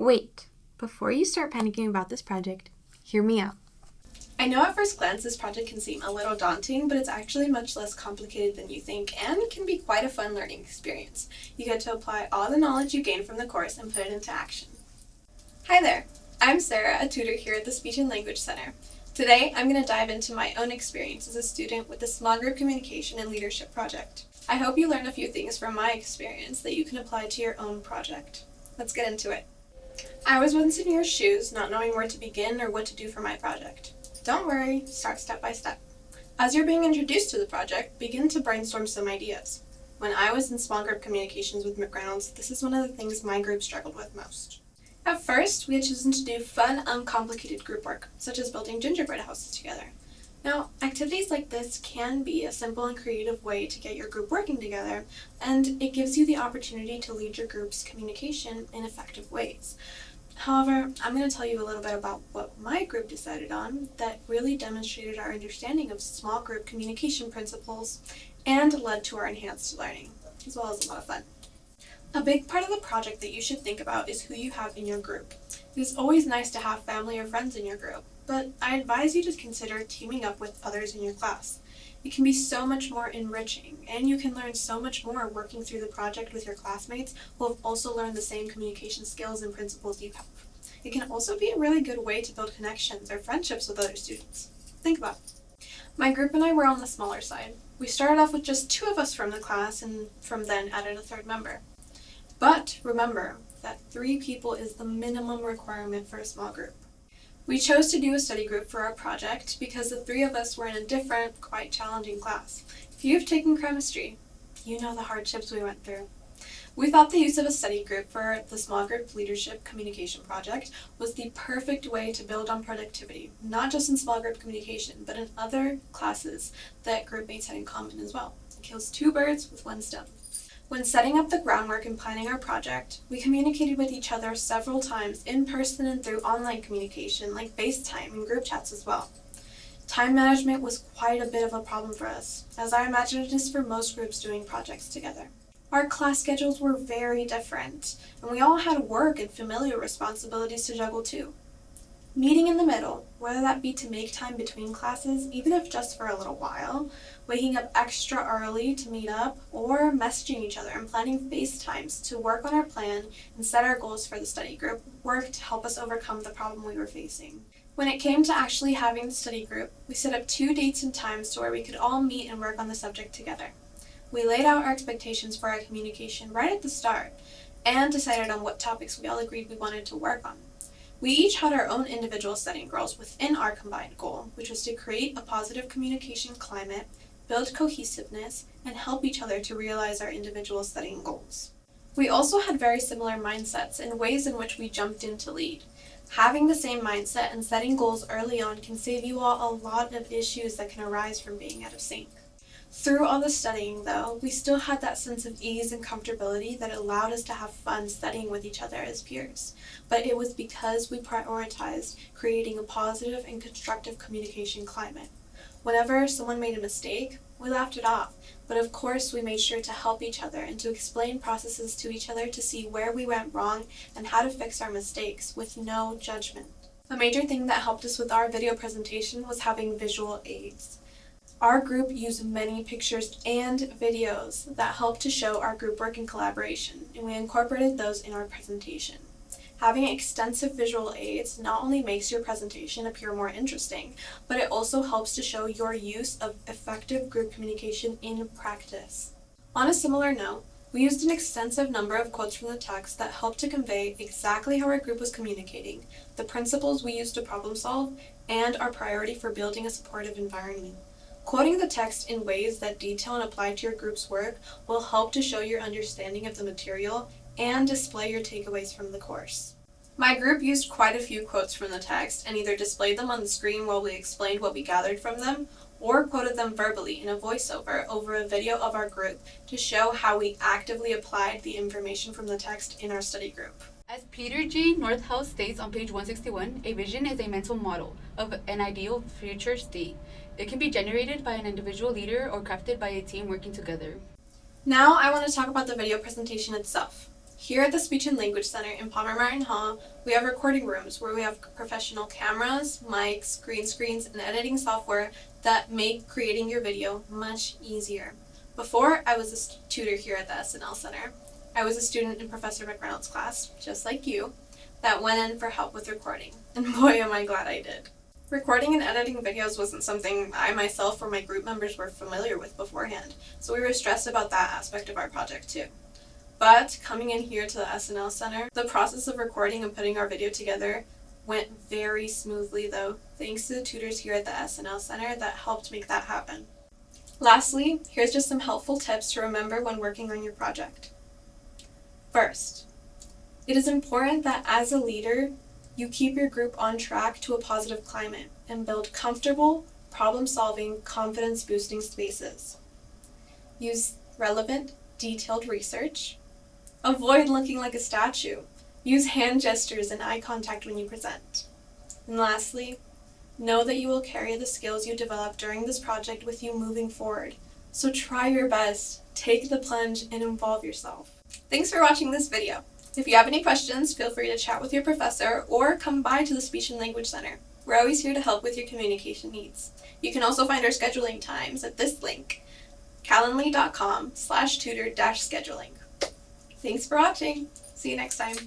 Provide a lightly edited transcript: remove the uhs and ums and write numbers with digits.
Wait, before you start panicking about this project, hear me out. I know at first glance this project can seem a little daunting, but it's actually much less complicated than you think and can be quite a fun learning experience. You get to apply all the knowledge you gain from the course and put it into action. Hi there, I'm Sarah, a tutor here at the Speech and Language Center. Today, I'm going to dive into my own experience as a student with the Small Group Communication and Leadership Project. I hope you learned a few things from my experience that you can apply to your own project. Let's get into it. I was once in your shoes, not knowing where to begin or what to do for my project. Don't worry, start step by step. As you're being introduced to the project, begin to brainstorm some ideas. When I was in small group communications with McReynolds, this is one of the things my group struggled with most. At first, we had chosen to do fun, uncomplicated group work, such as building gingerbread houses together. Now, activities like this can be a simple and creative way to get your group working together, and it gives you the opportunity to lead your group's communication in effective ways. However, I'm going to tell you a little bit about what my group decided on that really demonstrated our understanding of small group communication principles and led to our enhanced learning, as well as a lot of fun. A big part of the project that you should think about is who you have in your group. It is always nice to have family or friends in your group, but I advise you to consider teaming up with others in your class. It can be so much more enriching, and you can learn so much more working through the project with your classmates who have also learned the same communication skills and principles you have. It can also be a really good way to build connections or friendships with other students. Think about it. My group and I were on the smaller side. We started off with just 2 of us from the class, and from then added a 3rd member. But remember that 3 people is the minimum requirement for a small group. We chose to do a study group for our project because the 3 of us were in a different, quite challenging class. If you've taken chemistry, you know the hardships we went through. We thought the use of a study group for the Small Group Leadership Communication Project was the perfect way to build on productivity, not just in small group communication, but in other classes that group mates had in common as well. It kills 2 birds with 1 stone. When setting up the groundwork and planning our project, we communicated with each other several times in person and through online communication like FaceTime and group chats as well. Time management was quite a bit of a problem for us, as I imagine it is for most groups doing projects together. Our class schedules were very different, and we all had work and familiar responsibilities to juggle too. Meeting in the middle, whether that be to make time between classes, even if just for a little while, waking up extra early to meet up, or messaging each other and planning FaceTimes to work on our plan and set our goals for the study group, worked to help us overcome the problem we were facing. When it came to actually having the study group, we set up 2 dates and times to where we could all meet and work on the subject together. We laid out our expectations for our communication right at the start, and decided on what topics we all agreed we wanted to work on. We each had our own individual setting goals within our combined goal, which was to create a positive communication climate, build cohesiveness, and help each other to realize our individual setting goals. We also had very similar mindsets and ways in which we jumped in to lead. Having the same mindset and setting goals early on can save you all a lot of issues that can arise from being out of sync. Through all the studying, though, we still had that sense of ease and comfortability that allowed us to have fun studying with each other as peers. But it was because we prioritized creating a positive and constructive communication climate. Whenever someone made a mistake, we laughed it off, but of course we made sure to help each other and to explain processes to each other to see where we went wrong and how to fix our mistakes with no judgment. A major thing that helped us with our video presentation was having visual aids. Our group used many pictures and videos that helped to show our group work and collaboration, and we incorporated those in our presentation. Having extensive visual aids not only makes your presentation appear more interesting, but it also helps to show your use of effective group communication in practice. On a similar note, we used an extensive number of quotes from the text that helped to convey exactly how our group was communicating, the principles we used to problem solve, and our priority for building a supportive environment. Quoting the text in ways that detail and apply to your group's work will help to show your understanding of the material and display your takeaways from the course. My group used quite a few quotes from the text and either displayed them on the screen while we explained what we gathered from them, or quoted them verbally in a voiceover over a video of our group to show how we actively applied the information from the text in our study group. As Peter G. Northouse states on page 161, a vision is a mental model of an ideal future state. It can be generated by an individual leader or crafted by a team working together. Now I want to talk about the video presentation itself. Here at the Speech and Language Center in Palmer Martin Hall, we have recording rooms where we have professional cameras, mics, green screens, and editing software that make creating your video much easier. Before I was a tutor here at the SNL Center, I was a student in Professor McReynolds' class, just like you, that went in for help with recording, and boy am I glad I did. Recording and editing videos wasn't something I myself or my group members were familiar with beforehand, so we were stressed about that aspect of our project too. But coming in here to the SNL Center, the process of recording and putting our video together went very smoothly though, thanks to the tutors here at the SNL Center that helped make that happen. Lastly, here's just some helpful tips to remember when working on your project. First, it is important that as a leader, you keep your group on track to a positive climate and build comfortable, problem-solving, confidence-boosting spaces. Use relevant, detailed research. Avoid looking like a statue. Use hand gestures and eye contact when you present. And lastly, know that you will carry the skills you develop during this project with you moving forward. So try your best, take the plunge, and involve yourself. Thanks for watching this video. If you have any questions, feel free to chat with your professor or come by to the Speech and Language Center. We're always here to help with your communication needs. You can also find our scheduling times at this link, calendly.com/tutor-scheduling. Thanks for watching. See you next time.